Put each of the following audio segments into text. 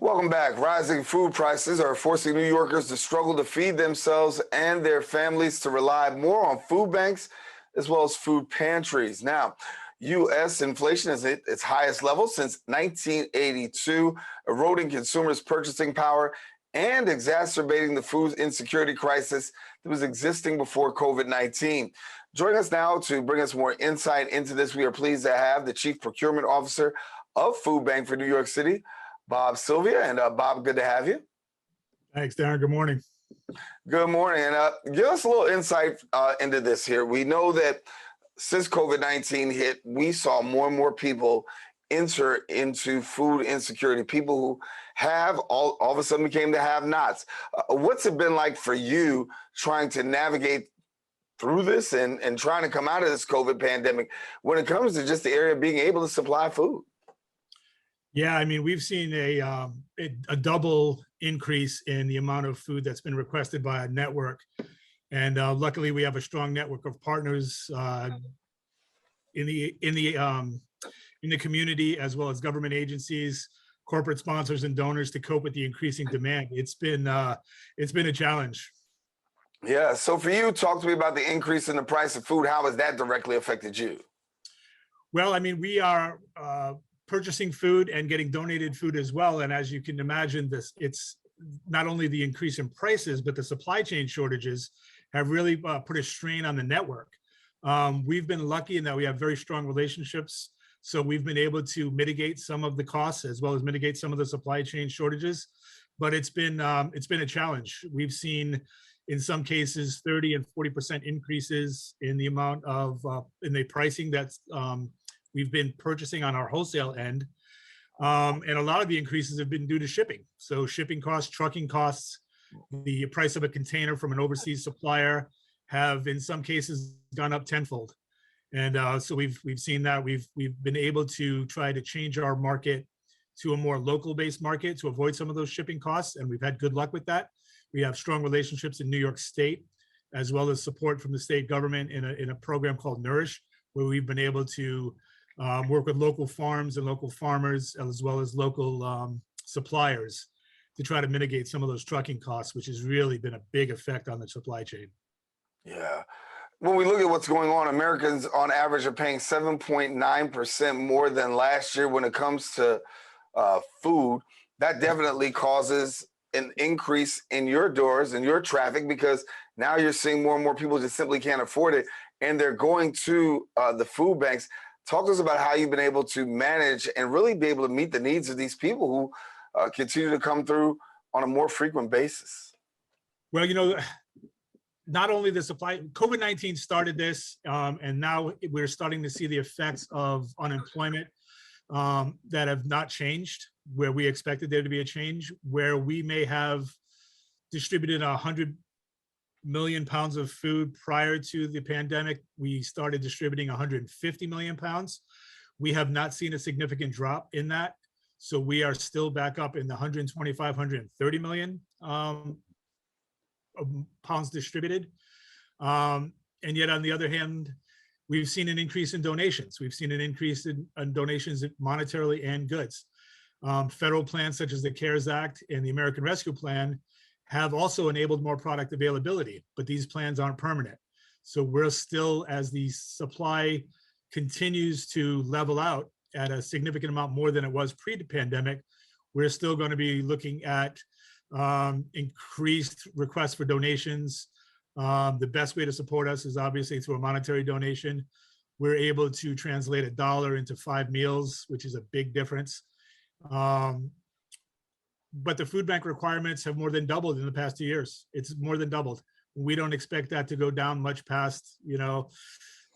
Welcome back. Rising food prices are forcing New Yorkers to struggle to feed themselves and their families to rely more on food banks as well as food pantries. Now, U.S. inflation is at its highest level since 1982, eroding consumers' purchasing power and exacerbating the food insecurity crisis that was existing before COVID-19. Joining us now to bring us more insight into this, we are pleased to have the Chief Procurement Officer of Food Bank for New York City, Bob Silvia. And Bob, good to have you. Thanks, Darren. Good morning. Good morning. And give us a little insight into this here. We know that since COVID-19 hit, we saw more and more people enter into food insecurity. People who have all of a sudden became the have-nots. What's it been like for you trying to navigate through this and trying to come out of this COVID pandemic when it comes to just the area of being able to supply food? Yeah, I mean, we've seen a double increase in the amount of food that's been requested by a network. And luckily, we have a strong network of partners in the community, as well as government agencies, corporate sponsors, and donors to cope with the increasing demand. It's been a challenge. Yeah. So for you, talk to me about the increase in the price of food. How has that directly affected you? Well, I mean, we are purchasing food and getting donated food as well. And as you can imagine, it's not only the increase in prices, but the supply chain shortages have really put a strain on the network. We've been lucky in that we have very strong relationships. So we've been able to mitigate some of the costs as well as mitigate some of the supply chain shortages. But it's been a challenge. We've seen in some cases 30 and 40% increases in the amount of in the pricing that's we've been purchasing on our wholesale end. And a lot of the increases have been due to shipping. So shipping costs, trucking costs, the price of a container from an overseas supplier have in some cases gone up tenfold. And so we've seen that. We've been able to try to change our market to a more local based market to avoid some of those shipping costs. And we've had good luck with that. We have strong relationships in New York State, as well as support from the state government in a program called Nourish, where we've been able to work with local farms and local farmers, as well as local suppliers to try to mitigate some of those trucking costs, which has really been a big effect on the supply chain. Yeah. When we look at what's going on, Americans on average are paying 7.9% more than last year when it comes to food. That definitely causes an increase in your doors and your traffic, because now you're seeing more and more people just simply can't afford it, and they're going to the food banks. Talk to us about how you've been able to manage and really be able to meet the needs of these people who continue to come through on a more frequent basis. Well, you know, not only the supply, COVID-19 started this, and now we're starting to see the effects of unemployment that have not changed, where we expected there to be a change, where we may have distributed 100 million pounds of food prior to the pandemic. We started distributing 150 million pounds. We have not seen a significant drop in that. So we are still back up in the 125, 130 million pounds distributed. And yet on the other hand, we've seen an increase in donations. We've seen an increase in donations monetarily and goods. Federal plans such as the CARES Act and the American Rescue Plan have also enabled more product availability, but these plans aren't permanent. So we're still, as the supply continues to level out at a significant amount more than it was pre-pandemic, we're still going to be looking at increased requests for donations. The best way to support us is obviously through a monetary donation. We're able to translate $1 into 5 meals, which is a big difference. But the food bank requirements have more than doubled in the past 2 years. It's more than doubled. We don't expect that to go down much past, you know,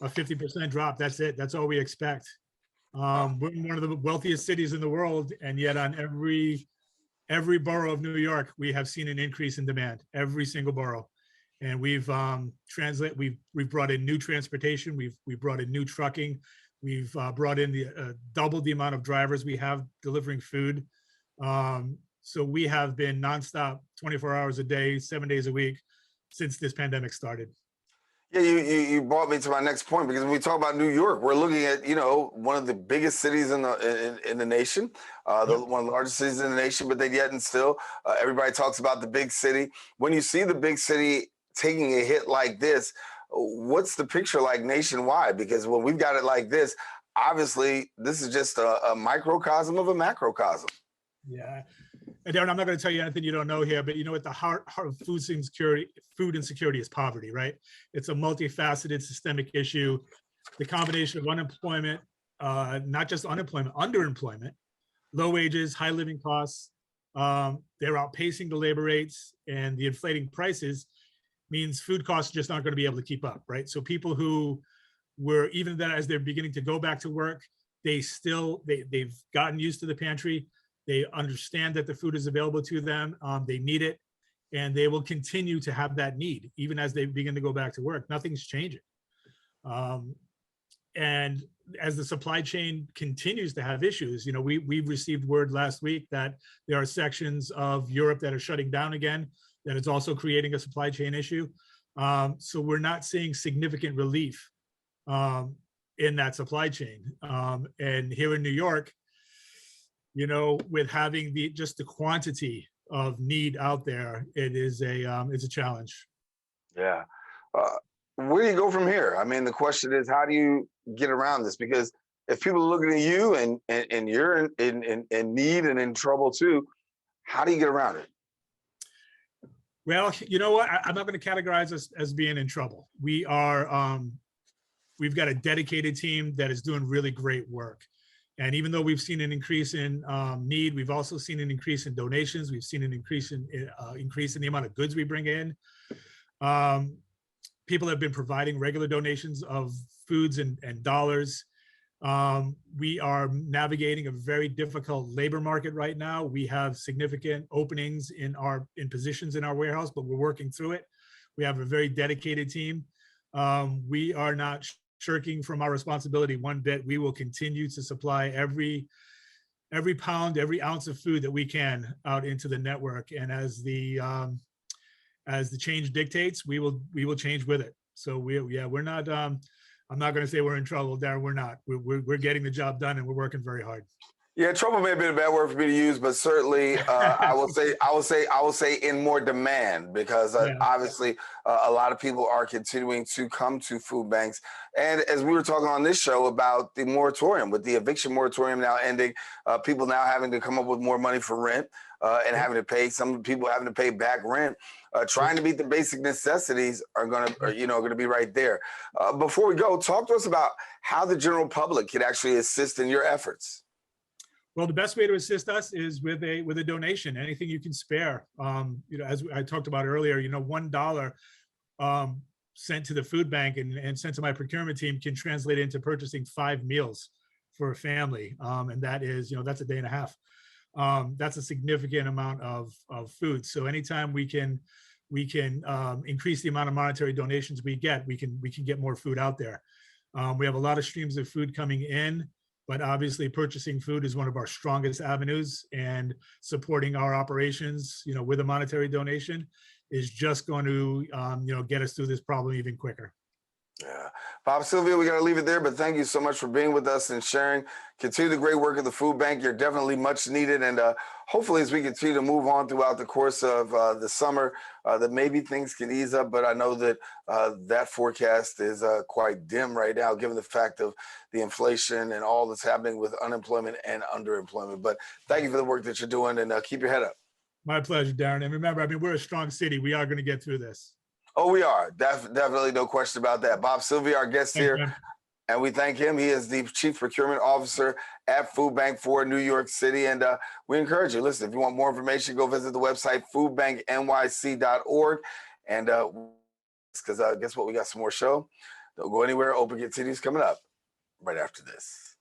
a 50% drop. That's it. That's all we expect. We're in one of the wealthiest cities in the world, and yet on every borough of New York, we have seen an increase in demand. Every single borough, and we've brought in new transportation. We've brought in new trucking. We've brought in double the amount of drivers we have delivering food. So we have been nonstop, 24 hours a day, 7 days a week since this pandemic started. Yeah, you brought me to my next point because when we talk about New York, we're looking at one of the biggest cities in the nation, Yep. one of the largest cities in the nation. But then yet and still, everybody talks about the big city. When you see the big city taking a hit like this, what's the picture like nationwide? Because when we've got it like this, obviously this is just a microcosm of a macrocosm. Yeah. And Darren, I'm not going to tell you anything you don't know here, but you know, at the heart of food insecurity is poverty, right? It's a multifaceted systemic issue. The combination of unemployment, not just unemployment, underemployment, low wages, high living costs, they're outpacing the labor rates, and the inflating prices means food costs just aren't going to be able to keep up, right? So people who were, even that as they're beginning to go back to work, they've gotten used to the pantry. They understand that the food is available to them. They need it, and they will continue to have that need even as they begin to go back to work. Nothing's changing. And as the supply chain continues to have issues, you know, we received word last week that there are sections of Europe that are shutting down again, that is also creating a supply chain issue. So we're not seeing significant relief in that supply chain. And here in New York, you know, with having just the quantity of need out there, it's a challenge. Yeah. Uh, where do you go from here? I mean, the question is, how do you get around this? Because if people are looking at you and you're in need and in trouble too, how do you get around it? Well, you know what? I'm not going to categorize us as being in trouble. We've got a dedicated team that is doing really great work. And even though we've seen an increase in need, we've also seen an increase in donations. We've seen an increase in the amount of goods we bring in. People have been providing regular donations of foods and dollars. We are navigating a very difficult labor market right now. We have significant openings in positions in our warehouse, but we're working through it. We have a very dedicated team. We are not shirking from our responsibility one bit. We will continue to supply every pound, every ounce of food that we can out into the network. And as the change dictates, we will change with it. So we're not. I'm not going to say we're in trouble, Darren. We're not. We're getting the job done, and we're working very hard. Yeah, trouble may have been a bad word for me to use, but certainly I will say in more demand because Yeah. obviously a lot of people are continuing to come to food banks. And as we were talking on this show about the moratorium, with the eviction moratorium now ending, people now having to come up with more money for rent and having to pay, some people having to pay back rent. Trying to meet the basic necessities are going to be right there. Before we go, talk to us about how the general public can actually assist in your efforts. Well, the best way to assist us is with a donation, anything you can spare. You know, as I talked about earlier, you know, $1 sent to the food bank and sent to my procurement team can translate into purchasing 5 meals for a family. And that is, you know, that's a day and a half. That's a significant amount of food. So anytime we can increase the amount of monetary donations we can get more food out there. We have a lot of streams of food coming in, but obviously purchasing food is one of our strongest avenues, and supporting our operations, you know, with a monetary donation is just going to, you know, get us through this problem even quicker. Yeah. Bob, Silvia, we got to leave it there, but thank you so much for being with us and sharing. Continue the great work of the food bank. You're definitely much needed. And hopefully as we continue to move on throughout the course of the summer, that maybe things can ease up. But I know that that forecast is quite dim right now, given the fact of the inflation and all that's happening with unemployment and underemployment. But thank you for the work that you're doing, and keep your head up. My pleasure, Darren. And remember, I mean, we're a strong city. We are going to get through this. Oh, we are. Definitely no question about that. Bob Silvia, our guest Thanks, here, man. and we thank him. He is the Chief Procurement Officer at Food Bank for New York City. And we encourage you, listen, if you want more information, go visit the website, foodbanknyc.org. And because guess what? We got some more show. Don't go anywhere. Open continues coming up right after this.